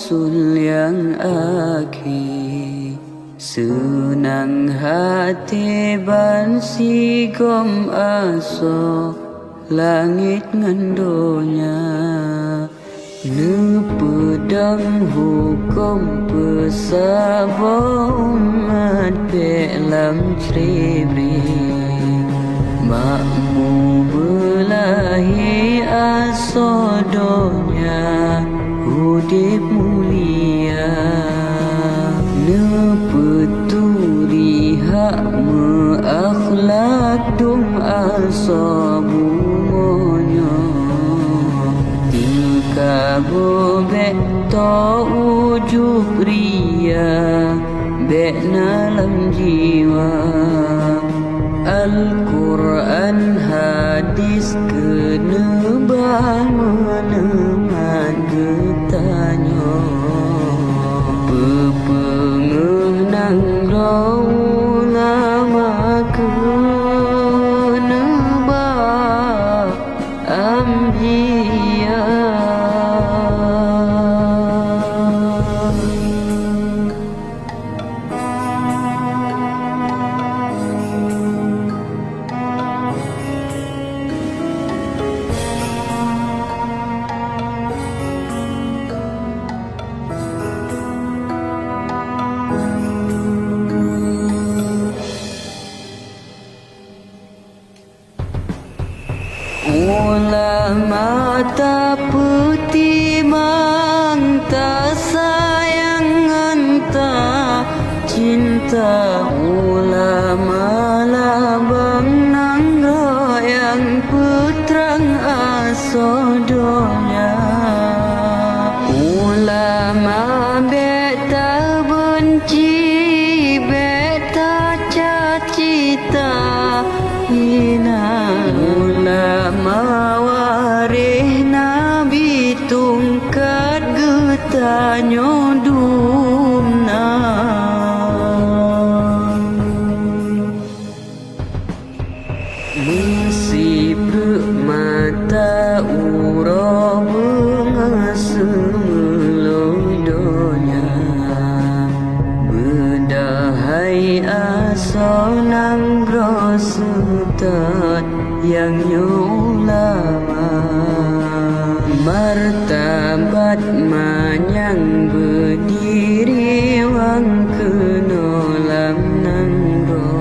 Rasul yang akhir. Senang hati ban sigom aso langit ngandonya. Ne pedang hukum pesabah umat belam ceribri. Makmu belahi asodonya udip mulia. Ne peturi hak meakhlak dum asabu monyo. Tilka bek to ujub ria bek nalam jiwa. Al-Quran hadis kenebal meneman getanyo. Pepengeh nang ulama kenebal ambiya. Ulama tak petimang, tak sayang, tak cinta. Ulama labang nang royang putrang asodonya. Ulama beta benci, beta cacita hina. Ulama warih Nabi tungkat getanyo dumna. Mesi mata uro mengasemelodonya. Bedahai asonang grosutat yang nyulama. Martabat manyang berdiri wang kenolam nangro.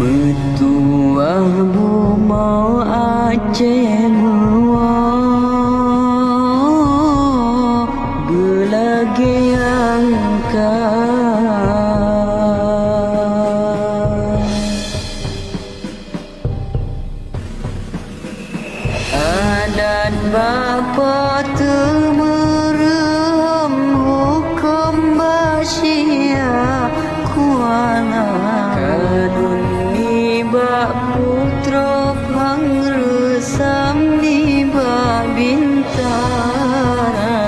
Betuah bu mau Aceh mua belagi angkat. Adat bapa temerem hukum basya kuala. Kanun niba putra pangresam niba bintara.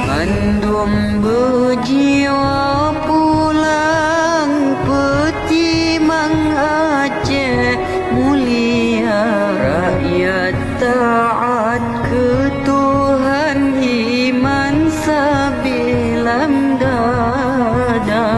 Mandum berjiwa pulang petimang Aceh mulia. Rakyat taat ke Tuhan, iman sabilam dada.